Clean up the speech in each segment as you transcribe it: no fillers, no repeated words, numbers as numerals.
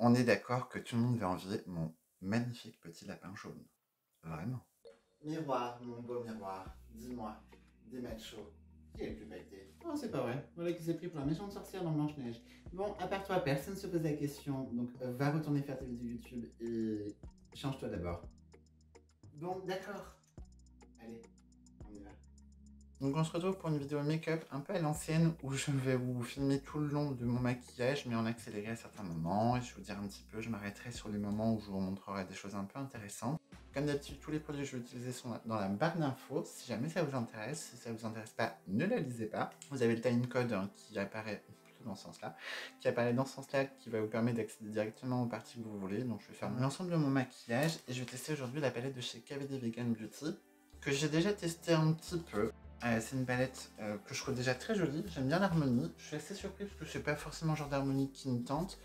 On est d'accord que tout le monde va envier mon magnifique petit lapin jaune. Vraiment. Miroir, mon beau miroir, dis-moi, des machos, qui est le plus bêté? Oh, c'est pas vrai. Voilà qui s'est pris pour la méchante sorcière dans Blanche-Neige. Bon, à part toi, personne se pose la question, donc va retourner faire tes vidéos YouTube et change-toi d'abord. Bon, d'accord. Allez, on y va. Donc on se retrouve pour une vidéo make-up un peu à l'ancienne où je vais vous filmer tout le long de mon maquillage mais en accéléré à certains moments et je vais vous dire un petit peu, je m'arrêterai sur les moments où je vous montrerai des choses un peu intéressantes. Comme d'habitude, tous les produits que je vais utiliser sont dans la barre d'infos. Si jamais ça vous intéresse, si ça vous intéresse pas, ne la lisez pas. Vous avez le timecode qui apparaît plutôt dans ce sens-là, qui va vous permettre d'accéder directement aux parties que vous voulez. Donc je vais faire l'ensemble de mon maquillage et je vais tester aujourd'hui la palette de chez KVD Vegan Beauty que j'ai déjà testé un petit peu. C'est une palette que je trouve déjà très jolie, j'aime bien l'harmonie, je suis assez surpris parce que c'est pas forcément le genre d'harmonie qui me tente,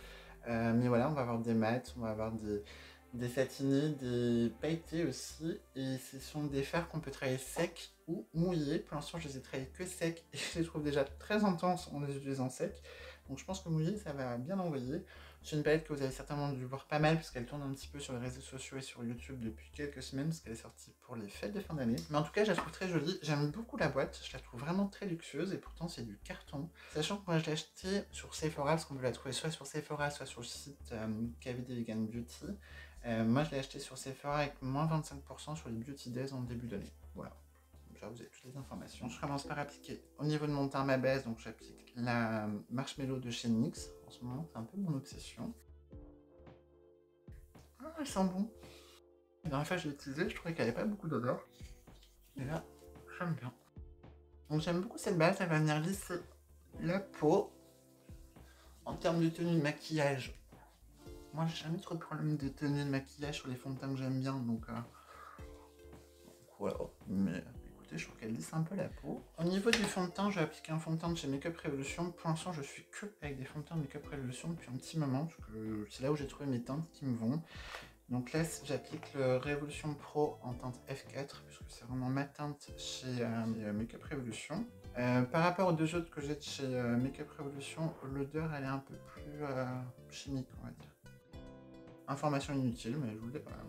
mais voilà, on va avoir des mats, on va avoir des satinés, des pailletés aussi, et ce sont des fards qu'on peut travailler secs ou mouillés. Pour l'instant je les ai travaillés que secs et je les trouve déjà très intenses en les utilisant secs, donc je pense que mouillé ça va bien envoyer. C'est une palette que vous avez certainement dû voir pas mal puisqu'elle tourne un petit peu sur les réseaux sociaux et sur YouTube depuis quelques semaines parce qu'elle est sortie pour les fêtes de fin d'année. Mais en tout cas, je la trouve très jolie. J'aime beaucoup la boîte. Je la trouve vraiment très luxueuse et pourtant c'est du carton. Sachant que moi je l'ai achetée sur Sephora parce qu'on peut la trouver soit sur Sephora soit sur le site KVD Vegan Beauty. Moi je l'ai acheté sur Sephora avec moins 25% sur les Beauty Days en début d'année. Voilà. Là, vous avez toutes les informations. Je commence par appliquer au niveau de mon teint ma base, donc j'applique la Marshmallow de chez NYX. En ce moment, c'est un peu mon obsession. Ah, elle sent bon. La dernière fois que je l'ai utilisée, je trouvais qu'elle n'avait pas beaucoup d'odeur. Et là, j'aime bien. Donc j'aime beaucoup cette base, elle va venir lisser la peau. En termes de tenue de maquillage, moi j'ai jamais trop de problème de tenue de maquillage sur les fonds de teint que j'aime bien, donc voilà. Mais écoutez, je trouve qu'elle lisse un peu la peau. Au niveau du fond de teint, je vais appliquer un fond de teint de chez Makeup Revolution. Pour l'instant, je suis que avec des fonds de teint de Makeup Revolution depuis un petit moment, parce que c'est là où j'ai trouvé mes teintes qui me vont. Donc là, j'applique le Revolution Pro en teinte F4, puisque c'est vraiment ma teinte chez Makeup Revolution. Par rapport aux deux autres que j'ai de chez Makeup Revolution, l'odeur elle est un peu plus chimique, on va dire. Information inutile, mais je vous le dis quand même.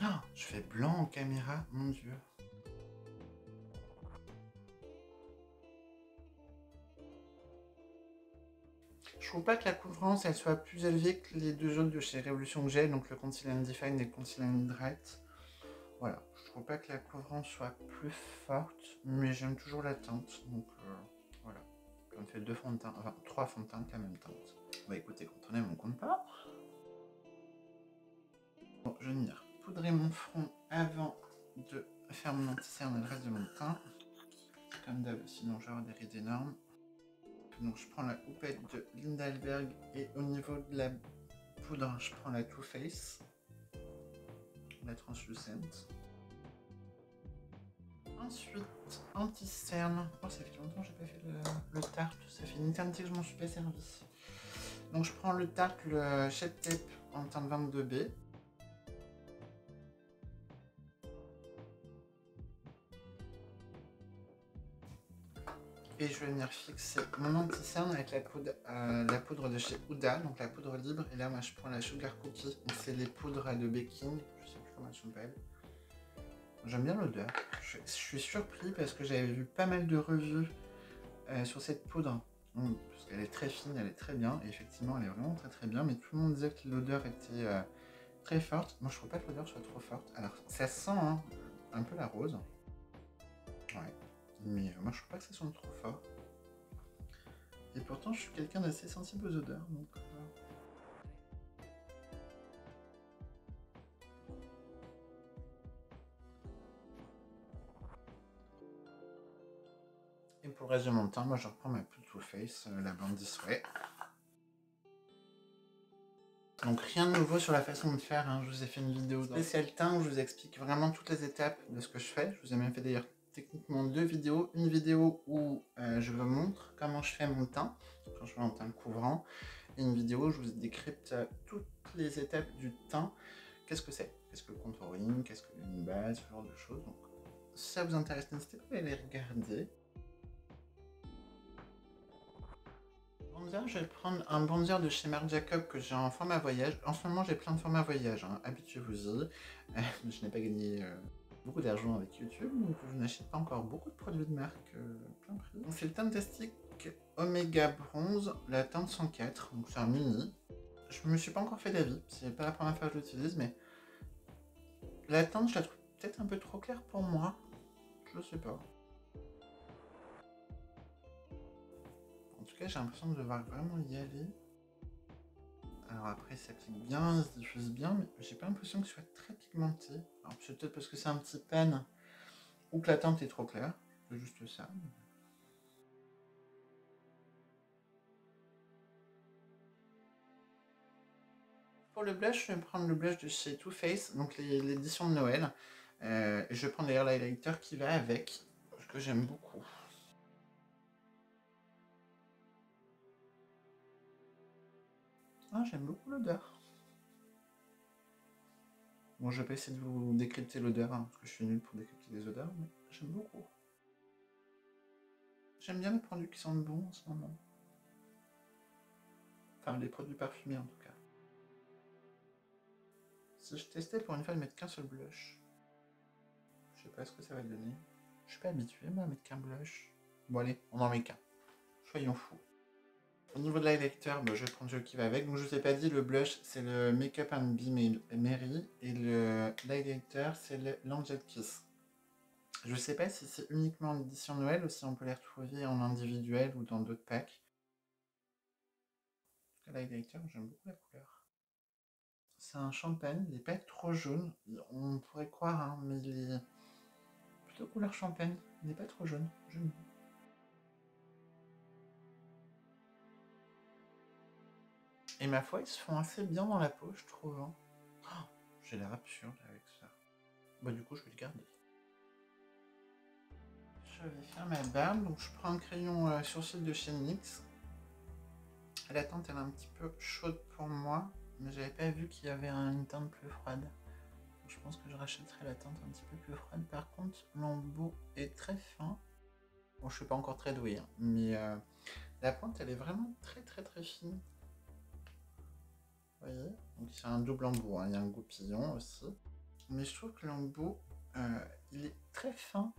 Oh, je fais blanc en caméra, mon dieu. Je trouve pas que la couvrance elle soit plus élevée que les deux autres de chez Revolution Gel, donc le Conceal and Define et le Conceal and Hydrate. Voilà, je trouve pas que la couvrance soit plus forte, mais j'aime toujours la teinte, donc voilà. On fait deux fonds de teint, enfin 3 fonds de teint avec la même teinte. Bah écoutez, quand on aime, on compte pas. Bon, je vais venir poudrer mon front avant de faire mon anti-cerne et le reste de mon teint. Comme d'hab, sinon j'aurai des rides énormes. Donc je prends la houppette de Linda Hallberg et au niveau de la poudre, je prends la Too Faced, la Translucent. Ensuite, anti-cerne. Oh, ça fait longtemps que j'ai pas fait le Tarte, ça fait une éternité que je m'en suis pas servi. Donc je prends le Tarte, le Shape Tape en teinte 22B. Et je vais venir fixer mon anti-cerne avec la poudre de chez Huda, donc la poudre libre. Et là, moi, je prends la Sugar Cookie. Donc c'est les poudres de baking. Je sais plus comment elles s'appellent. J'aime bien l'odeur. Je suis surpris parce que j'avais vu pas mal de revues sur cette poudre. Parce qu'elle est très fine, elle est très bien. Et effectivement, elle est vraiment très très bien. Mais tout le monde disait que l'odeur était très forte. Moi, je trouve pas que l'odeur soit trop forte. Alors, ça sent hein, un peu la rose. Ouais. Mais moi, je trouve pas que ça sente trop fort. Et pourtant, je suis quelqu'un d'assez sensible aux odeurs. Donc, Et pour le reste de mon teint, moi je reprends ma poudre Too Faced, la Bandit Sway. Donc rien de nouveau sur la façon de faire, hein. Je vous ai fait une vidéo spéciale teint où je vous explique vraiment toutes les étapes de ce que je fais. Je vous ai même fait d'ailleurs techniquement 2 vidéos. Une vidéo où je vous montre comment je fais mon teint, quand je fais mon teint couvrant. et une vidéo où je vous décrypte toutes les étapes du teint. Qu'est-ce que c'est? Qu'est-ce que le contouring? Qu'est-ce qu'une base? Ce genre de choses. Donc, si ça vous intéresse, n'hésitez pas à aller regarder. Bronzer, je vais prendre un bronzer de chez Marc Jacob que j'ai en format voyage. En ce moment, j'ai plein de formats voyage, hein. Habituez-vous-y. Je n'ai pas gagné beaucoup d'argent avec YouTube, donc je n'achète pas encore beaucoup de produits de marque plein prix. Donc c'est le Tintastic Omega Bronze, la teinte 104, donc c'est un mini. Je me suis pas encore fait d'avis, c'est pas la première fois que je l'utilise, mais la teinte, je la trouve peut-être un peu trop claire pour moi. Je sais pas. En tout cas, j'ai l'impression de devoir vraiment y aller. Alors après, ça s'applique bien, ça se diffuse bien, mais j'ai pas l'impression que ce soit très pigmenté. Alors c'est peut-être parce que c'est un petit pen ou que la teinte est trop claire. C'est juste ça. Pour le blush, je vais prendre le blush de chez Too Faced, donc l'édition de Noël. Et je vais prendre l'air highlighter qui va avec, parce que j'aime beaucoup. Ah, j'aime beaucoup l'odeur. Bon, je vais pas essayer de vous décrypter l'odeur, hein, parce que je suis nul pour décrypter les odeurs, mais j'aime beaucoup. J'aime bien les produits qui sentent bon en ce moment. Enfin, les produits parfumés en tout cas. Si je testais pour une fois de mettre qu'un seul blush, je sais pas ce que ça va donner. Je suis pas habitué moi à mettre qu'un blush. Bon allez, on en met qu'un. Soyons fous. Au niveau de l'highlighter, bah, je vais prendre celui qui va avec. Donc je vous ai pas dit, le blush c'est le Make Up and Be Mary et l'highlighter c'est l'Angel Kiss. Je sais pas si c'est uniquement l'édition Noël ou si on peut les retrouver en individuel ou dans d'autres packs. L'highlighter, j'aime beaucoup la couleur. C'est un champagne, il n'est pas trop jaune, on pourrait croire, hein, mais il est plutôt couleur champagne, il n'est pas trop jaune, j'aime bien. Et ma foi, ils se font assez bien dans la peau, je trouve. Hein. Oh, j'ai l'air absurde avec ça. Bah du coup, je vais le garder. Je vais faire ma barbe, donc je prends un crayon sourcil de chez NYX. La teinte, elle est un petit peu chaude pour moi, mais j'avais pas vu qu'il y avait une teinte plus froide. Donc, je pense que je rachèterai la teinte un petit peu plus froide. Par contre, l'embout est très fin. Bon, je suis pas encore très doué, hein, mais la pointe, elle est vraiment très très très fine. Vous voyez? Donc c'est un double embout, hein. Il y a un goupillon aussi. Mais je trouve que l'embout, il est très fin.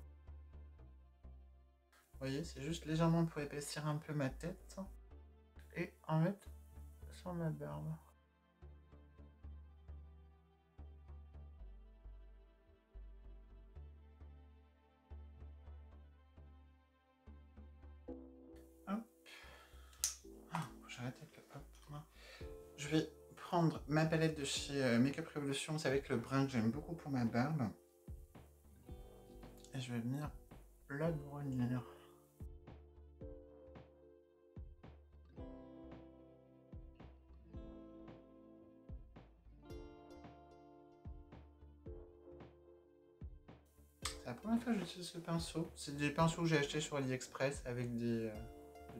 Vous voyez, c'est juste légèrement pour épaissir un peu ma tête. Et en mettre sur ma barbe. Hop. Ah, j'arrête avec le hop. Je vais prendre ma palette de chez Makeup Revolution, c'est avec le brun que j'aime beaucoup pour ma barbe. Et je vais venir la brunir. C'est la première fois que j'utilise ce pinceau. C'est des pinceaux que j'ai achetés sur AliExpress avec des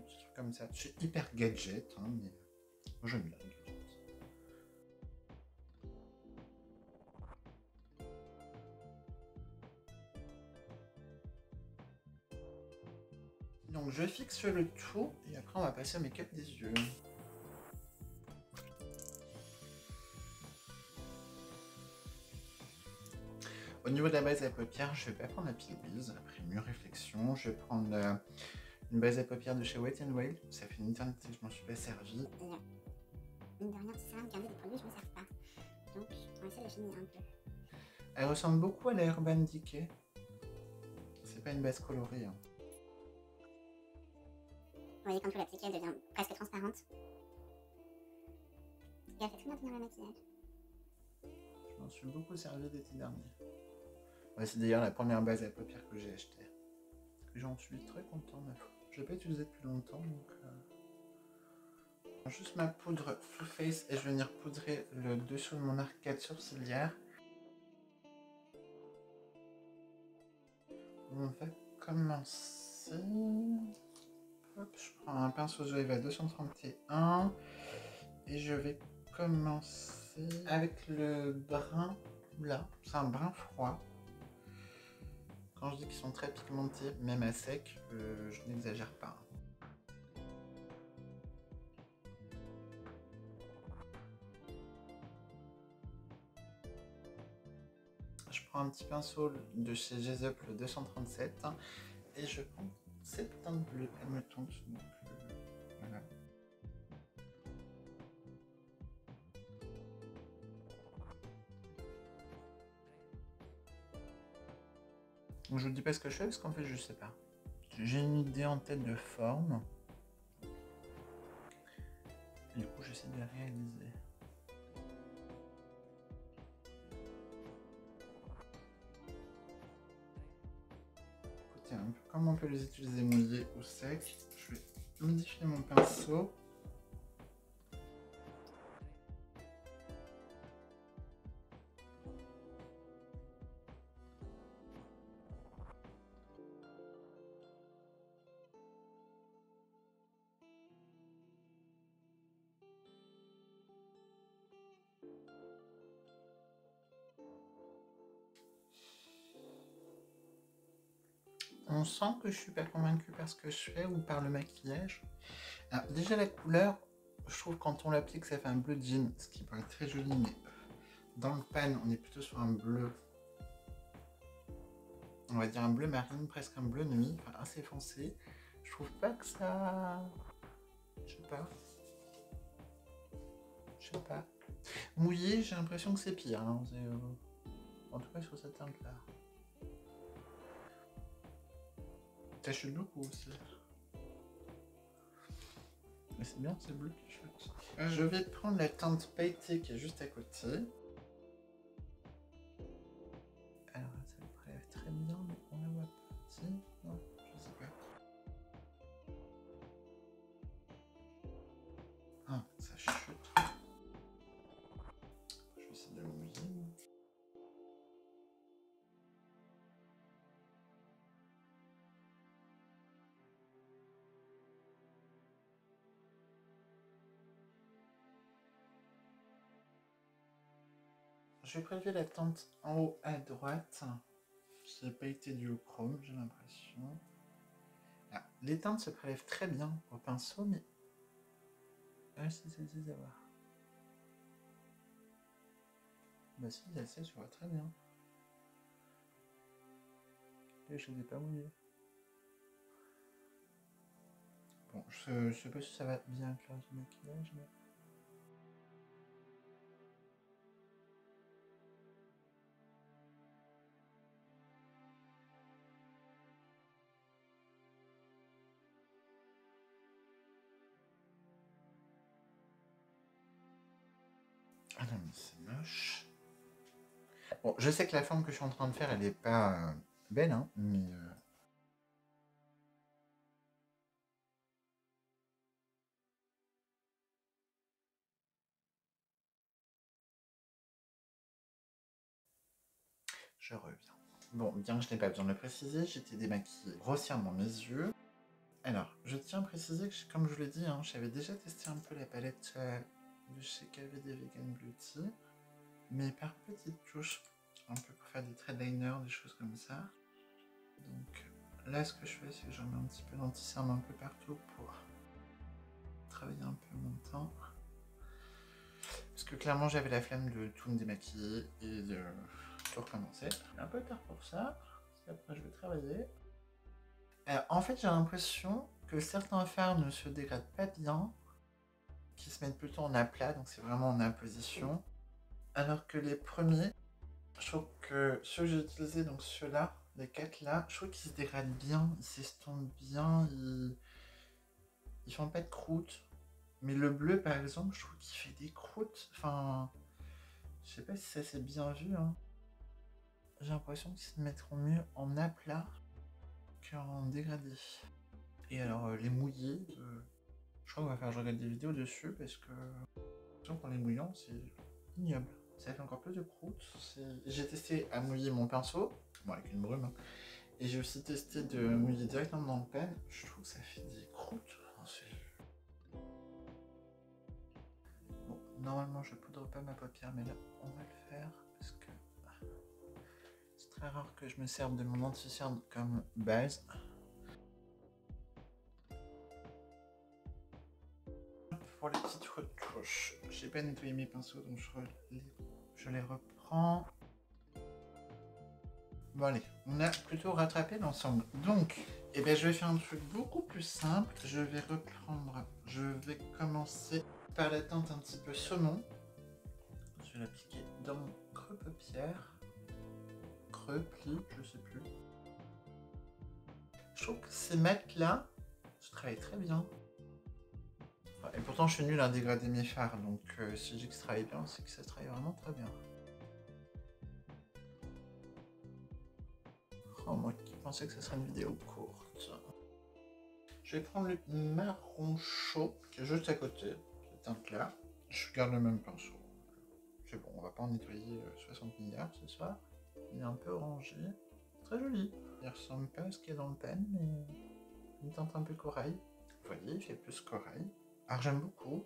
petits trucs comme ça. C'est hyper gadget, hein, mais moi j'aime bien les gadgets. Donc je fixe le tout et après on va passer au make-up des yeux. Au niveau de la base à paupières, je vais pas prendre la P. Louise. Après mûre réflexion, je vais prendre une base à paupières de chez Wet n Wild. Ça fait une éternité que je m'en suis pas servi. Et mine de rien, c'est ça, garder des produits, je me sers pas. Donc, on va essayer de la finir un peu. Elle ressemble beaucoup à la Urban Decay. C'est pas une base colorée. Hein. Vous voyez, quand vous l'appliquez, elle devient presque transparente. Et elle fait très bien tenir le maquillage. Je m'en suis beaucoup servi l'été dernier. Ouais, c'est d'ailleurs la première base à paupières que j'ai achetée. J'en suis très content, ma foi. Je l'ai pas utilisé depuis longtemps, donc... Juste ma poudre Full Face et je vais venir poudrer le dessous de mon arcade sourcilière. On va commencer... Hop, je prends un pinceau Zoeva 231. Et je vais commencer avec le brun là. C'est un brun froid. Quand je dis qu'ils sont très pigmentés, même à sec, je n'exagère pas. Je prends un petit pinceau de chez Gezup, le 237, et je prends cette teinte bleue, elle me tente, donc voilà. Je vous dis pas ce que je fais parce qu'en fait je sais pas. J'ai une idée en tête de forme. Et du coup j'essaie de la réaliser. Écoutez, un peu comme on peut les utiliser mouillés ou secs, je vais modifier mon pinceau. On sent que je suis pas convaincue par ce que je fais ou par le maquillage. Alors, déjà la couleur, je trouve quand on l'applique ça fait un bleu jean, ce qui paraît très joli, mais dans le pan on est plutôt sur un bleu, on va dire un bleu marine, presque un bleu nuit, enfin assez foncé. Je trouve pas que ça... Je sais pas. Je sais pas. Mouillé, j'ai l'impression que c'est pire, hein. En tout cas sur cette teinte là. Ça chute beaucoup aussi. Mais c'est bien, c'est bleu qui chute. Je vais prendre la teinte pailletée qui est juste à côté. Alors ça me prélève très bien, mais on la voit pas. Si? Non, je sais pas. Ah, ça chute. Je vais essayer de le mouiller. Je vais prélever la teinte en haut à droite. C'est pailleté duochrome, j'ai l'impression. Ah, les teintes se prélèvent très bien au pinceau, mais... Ah si, c'est à voir. Bah si, celle-ci se voit très bien. Et je les ai pas mouillées. Bon, je sais pas si ça va bien avec l'heure du maquillage, mais... Ah non, mais c'est moche. Bon, je sais que la forme que je suis en train de faire, elle est pas belle, hein, mais... Je reviens. Bon, bien que je n'ai pas besoin de le préciser, j'étais démaquillée grossièrement mes yeux. Alors, je tiens à préciser que, comme je vous l'ai dit, hein, j'avais déjà testé un peu la palette de chez KVD Vegan Beauty, mais par petites touches, un peu pour faire des traits de liner, des choses comme ça. Donc là, ce que je fais, c'est que j'en mets un petit peu d'anti-cerne un peu partout pour travailler un peu mon teint. Parce que clairement, j'avais la flemme de tout me démaquiller et de tout recommencer. Un peu tard pour ça, parce qu'après je vais travailler. En fait, j'ai l'impression que certains fards ne se dégradent pas bien, qui se mettent plutôt en aplat, donc c'est vraiment en apposition. Alors que les premiers, je trouve que ceux que j'ai utilisés, donc ceux-là, les 4 là, je trouve qu'ils se dégradent bien, ils s'estompent bien, ils font pas de croûte. Mais le bleu, par exemple, je trouve qu'il fait des croûtes. Enfin, je sais pas si ça s'est bien vu, hein. J'ai l'impression qu'ils se mettront mieux en aplat qu'en dégradé. Et alors, les mouillés, je crois qu'on va faire je regarde des vidéos dessus parce que pour les mouillants, c'est ignoble. Ça fait encore plus de croûtes. J'ai testé à mouiller mon pinceau, bon, avec une brume, hein. Et j'ai aussi testé de mouiller directement dans le pan. Je trouve que ça fait des croûtes. Enfin, Normalement, je poudre pas ma paupière, mais là, on va le faire parce que c'est très rare que je me serve de mon anti-cerne comme base. Pour les petites retouches, j'ai pas nettoyé mes pinceaux, donc je les reprends. Bon allez, on a plutôt rattrapé l'ensemble. Donc, eh bien, je vais faire un truc beaucoup plus simple. Je vais commencer par la teinte un petit peu saumon. Je vais l'appliquer dans mon creux paupière. Creux, pli, je sais plus. Je trouve que ces mats-là, je travaille très bien. Et pourtant, je suis nul à dégrader mes fards, donc si je dis que ça travaille bien, c'est que ça travaille vraiment très bien. Oh, moi qui pensais que ce serait une vidéo courte. Je vais prendre le marron chaud, qui est juste à côté, cette teinte-là. Je garde le même pinceau. C'est bon, on va pas en nettoyer 60 milliards ce soir. Il est un peu orangé. Très joli. Il ressemble pas à ce qu'il y a dans le pen, mais une teinte un peu corail. Vous voyez, il fait plus corail. Alors j'aime beaucoup,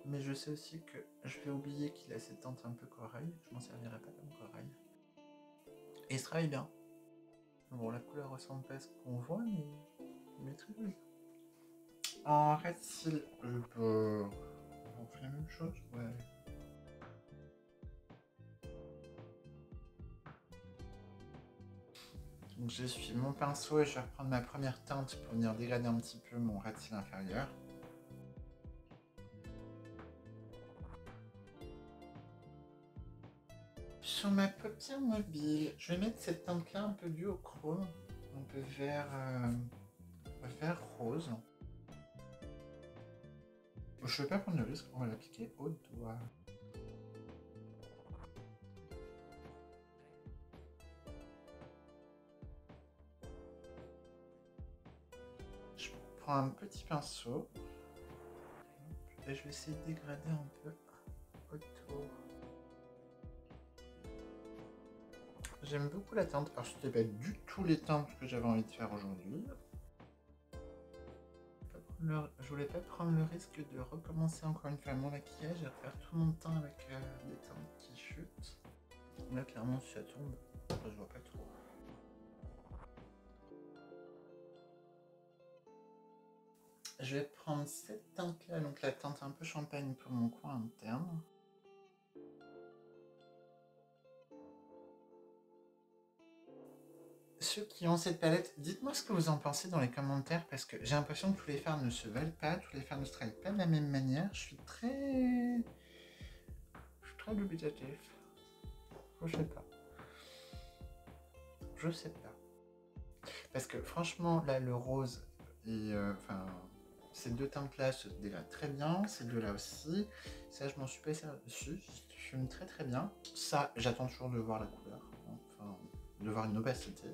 mais je sais aussi que je vais oublier qu'il a cette teinte un peu corail. Je m'en servirai pas comme corail. Et il se travaille bien. Bon, la couleur ressemble pas à ce qu'on voit, mais très joli. En reste-t-il on fait la même chose? Ouais. Donc j'essuie mon pinceau et je vais reprendre ma première teinte pour venir dégrader un petit peu mon ras de cils inférieur. Sur ma paupière mobile, je vais mettre cette teinte-là un peu duochrome, un peu vert rose. Je vais pas prendre le risque, on va l'appliquer au doigt. Je prends un petit pinceau et je vais essayer de dégrader un peu autour. J'aime beaucoup la teinte, alors c'était pas du tout les teintes que j'avais envie de faire aujourd'hui. Je voulais pas prendre le risque de recommencer encore une fois mon maquillage et de faire tout mon temps avec des teintes qui chutent. Là clairement si ça tombe, je vois pas trop. Je vais prendre cette teinte là, donc la teinte un peu champagne pour mon coin interne. Ceux qui ont cette palette, dites-moi ce que vous en pensez dans les commentaires parce que j'ai l'impression que tous les fards ne se valent pas, tous les fards ne se travaillent pas de la même manière. Je suis très dubitatif. Je sais pas. Parce que franchement, là, le rose et ces deux teintes-là se dégradent très bien, ces deux-là aussi. Ça, je m'en suis pas servi dessus, je fume très très bien. Ça, j'attends toujours de voir la couleur, enfin, de voir une opacité.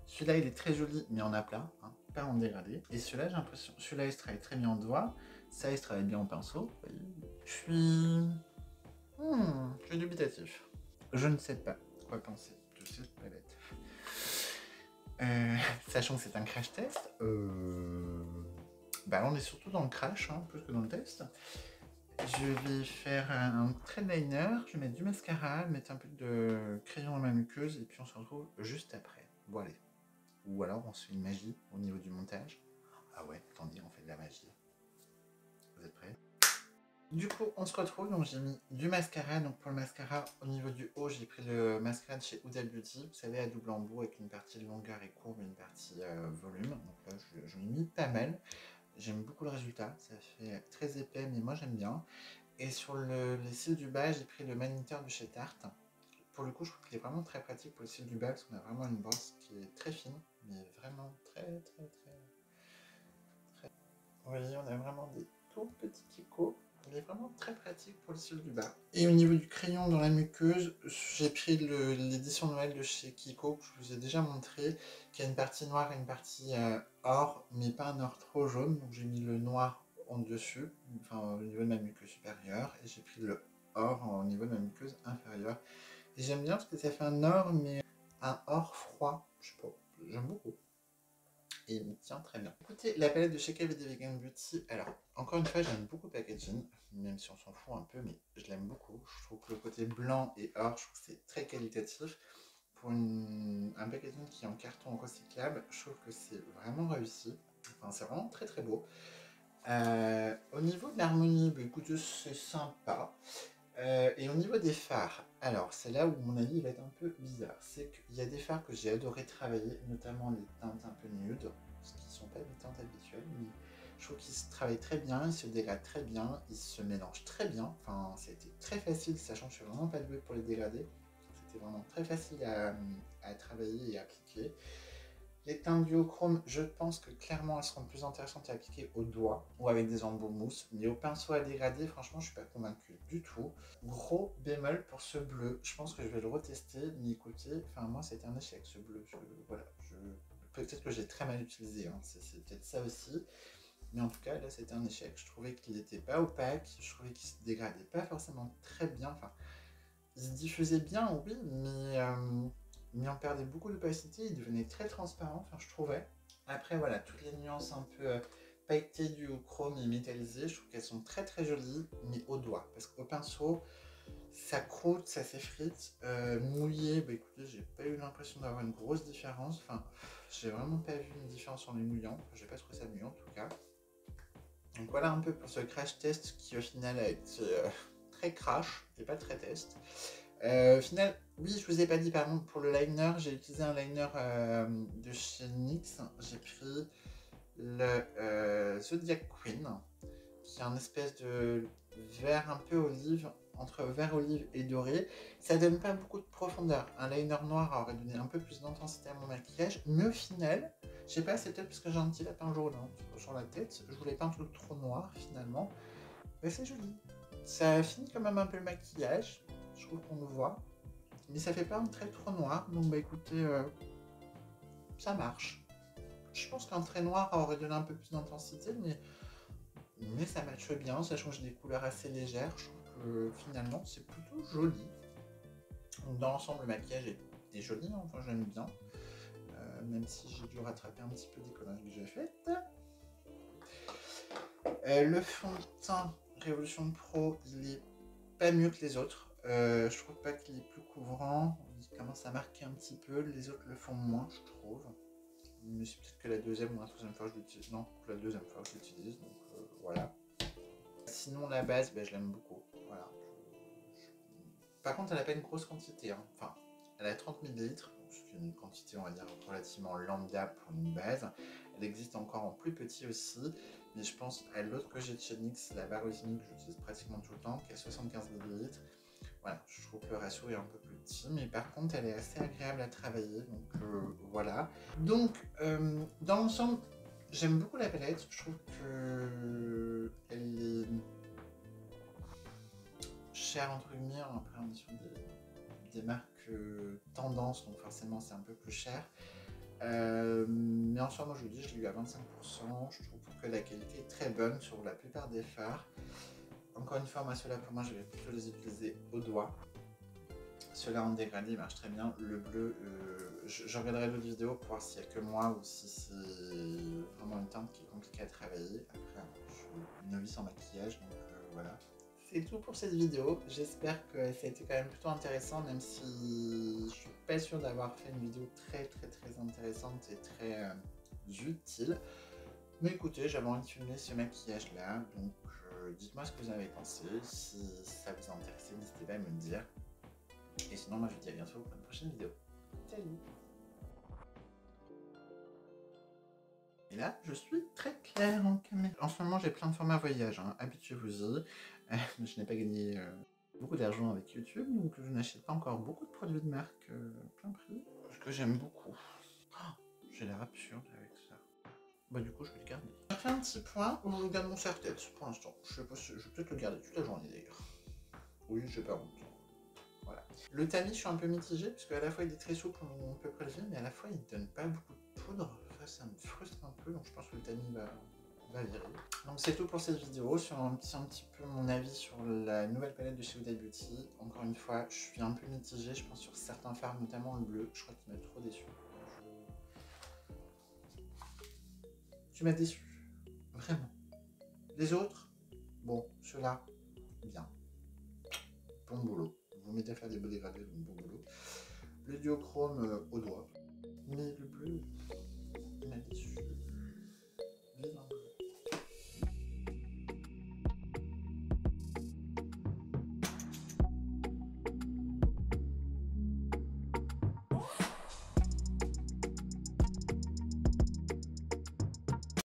Celui-là, il est très joli, mais en aplat, hein, pas en dégradé. Et celui-là, j'ai l'impression, celui-là, il se travaille très bien en doigt. Ça, il se travaille bien en pinceau. Je suis dubitatif. Je ne sais pas quoi penser de cette palette. Sachant que c'est un crash test, bah on est surtout dans le crash, hein, plus que dans le test. Je vais faire un trait de liner, je vais mettre du mascara, mettre un peu de crayon dans ma muqueuse, et puis on se retrouve juste après. Bon allez. Ou alors on se fait une magie au niveau du montage. Ah ouais, attendez, on fait de la magie. Vous êtes prêts? Du coup, on se retrouve, donc j'ai mis du mascara. Donc pour le mascara, au niveau du haut, j'ai pris le mascara de chez Huda Beauty. Vous savez, à double embout avec une partie longueur et courbe et une partie volume. Donc là, j'en ai mis pas mal. J'aime beaucoup le résultat. Ça fait très épais, mais moi j'aime bien. Et sur les cils du bas, j'ai pris le Maniteur de chez Tarte. Pour le coup, je trouve qu'il est vraiment très pratique pour le cils du bas parce qu'on a vraiment une brosse qui est très fine, mais vraiment très. Vous voyez, on a vraiment des tout petits picots. Il est vraiment très pratique pour le cils du bas. Et au niveau du crayon dans la muqueuse, j'ai pris l'édition Noël de chez Kiko, que je vous ai déjà montré, qui a une partie noire et une partie or, mais pas un or trop jaune. Donc j'ai mis le noir en dessus, enfin au niveau de ma muqueuse supérieure, et j'ai pris le or au niveau de ma muqueuse inférieure. Et j'aime bien parce que ça fait un or, mais un or froid. Je sais pas, j'aime beaucoup. Et il me tient très bien. Écoutez, la palette de chez KVD Vegan Beauty, alors, encore une fois, j'aime beaucoup le packaging, même si on s'en fout un peu, mais je l'aime beaucoup. Je trouve que le côté blanc et or, je trouve que c'est très qualitatif. Pour un packaging qui est en carton recyclable, je trouve que c'est vraiment réussi. Enfin, c'est vraiment très très beau. Au niveau de l'harmonie, bah, écoutez, c'est sympa. Et au niveau des fards, alors c'est là où mon avis va être un peu bizarre. C'est qu'il y a des fards que j'ai adoré travailler, notamment les teintes un peu nudes, ce qui ne sont pas des teintes habituelles, mais je trouve qu'ils se travaillent très bien, ils se dégradent très bien, ils se mélangent très bien. Enfin, c'était très facile, sachant que je suis vraiment pas douée pour les dégrader. C'était vraiment très facile à travailler et à appliquer. Les teintes duochrome, je pense que clairement elles seront plus intéressantes à appliquer au doigt ou avec des embaumes mousse, mais au pinceau à dégrader, franchement, je suis pas convaincue du tout. Gros bémol pour ce bleu, je pense que je vais le retester, mais écoutez, enfin moi c'était un échec ce bleu. Voilà, peut-être que j'ai très mal utilisé, hein, c'est peut-être ça aussi. Mais en tout cas, là, c'était un échec. Je trouvais qu'il n'était pas opaque, je trouvais qu'il se dégradait pas forcément très bien. Enfin, il se diffusait bien, oui, mais on perdait beaucoup d'opacité, il devenait très transparent, enfin je trouvais. Après voilà, toutes les nuances un peu pailletées du chrome et métallisées, je trouve qu'elles sont très très jolies, mais au doigt. Parce qu'au pinceau, ça croûte, ça s'effrite. Mouillé, bah écoutez, j'ai pas eu l'impression d'avoir une grosse différence. Enfin, j'ai vraiment pas vu une différence en les mouillant. Enfin, j'ai pas trouvé ça mouillant en tout cas. Donc voilà un peu pour ce crash test qui au final a été très crash et pas très test. Au final, oui, je vous ai pas dit, par exemple, pour le liner, j'ai utilisé un liner de chez NYX. J'ai pris le Zodiac Queen, qui est un espèce de vert un peu olive, entre vert olive et doré. Ça donne pas beaucoup de profondeur. Un liner noir aurait donné un peu plus d'intensité à mon maquillage, mais au final, je sais pas, c'est peut-être parce que j'ai un petit lapin jaune sur la tête. Je voulais pas un truc trop noir finalement, mais c'est joli. Ça finit quand même un peu le maquillage. Je trouve qu'on le voit, mais ça fait pas un trait trop noir, donc bah écoutez, ça marche. Je pense qu'un trait noir aurait donné un peu plus d'intensité, mais ça matche bien, ça change des couleurs assez légères. Je trouve que finalement c'est plutôt joli. Donc dans l'ensemble, le maquillage est joli, hein, enfin j'aime bien, même si j'ai dû rattraper un petit peu des conneries que j'ai faites. Le fond de teint Révolution Pro, il est pas mieux que les autres. Je trouve pas qu'il est plus couvrant. Il commence à marquer un petit peu. Les autres le font moins, je trouve. Mais c'est peut-être que la deuxième ou la troisième fois que je l'utilise. Non, que la deuxième fois que je l'utilise. Donc voilà. Sinon, la base, je l'aime beaucoup. Voilà. Par contre, elle n'a pas une grosse quantité. Hein. Enfin, elle a 30 ml. C'est une quantité, on va dire, relativement lambda pour une base. Elle existe encore en plus petit aussi. Mais je pense à l'autre que j'ai de chez NYX, la barre usine que j'utilise pratiquement tout le temps, qui a 75 ml. Voilà, je trouve que le ratio est un peu plus petit, mais par contre elle est assez agréable à travailler, donc voilà. Donc dans l'ensemble, j'aime beaucoup la palette, je trouve que elle est chère entre guillemets, après on est sur des marques tendance, donc forcément c'est un peu plus cher. Mais en soi, moi je vous dis, je l'ai eu à 25%, je trouve que la qualité est très bonne sur la plupart des fards. Encore une fois, moi ceux-là pour moi je vais plutôt les utiliser au doigt. Ceux-là en dégradé marchent très bien. Le bleu, je regarderai d'autres vidéos pour voir s'il n'y a que moi ou si c'est vraiment une teinte qui est compliquée à travailler. Après, je suis une novice en maquillage, donc voilà. C'est tout pour cette vidéo. J'espère que ça a été quand même plutôt intéressant, même si je suis pas sûre d'avoir fait une vidéo très intéressante et très utile. Mais écoutez, j'avais envie de filmer ce maquillage-là, donc dites-moi ce que vous en avez pensé. Si ça vous a intéressé, n'hésitez pas à me le dire. Et sinon, moi je vous dis à bientôt pour une prochaine vidéo. Salut! Et là, je suis très claire en caméra. En ce moment, j'ai plein de formats voyage, hein. Habituez-vous-y. Je n'ai pas gagné beaucoup d'argent avec YouTube, donc je n'achète pas encore beaucoup de produits de marque plein prix. Ce que j'aime beaucoup. Oh, j'ai l'air absurde avec ça. Bah du coup, je vais le garder. Je fais un petit point où je garde mon serre-tête pour l'instant. Je sais pas si je vais peut-être le garder toute la journée d'ailleurs. Oui, j'ai pas honte. Voilà. Le tamis, je suis un peu mitigée, parce qu'à la fois il est très souple, on peut prélever, mais à la fois il ne donne pas beaucoup de poudre. Ça me frustre un peu, donc je pense que le tamis va virer. Donc c'est tout pour cette vidéo, sur un petit peu mon avis sur la nouvelle palette de chez Huda Beauty. Encore une fois, je suis un peu mitigée, je pense sur certains fards, notamment le bleu. Je crois qu'il m'a trop déçu. tu m'as déçu. Vraiment. Les autres, bon, ceux-là, bien. Bon boulot. Vous mettez à faire des beaux dégradés, donc bon boulot. Le duochrome au doigt. Mais le bleu, il m'a déçu.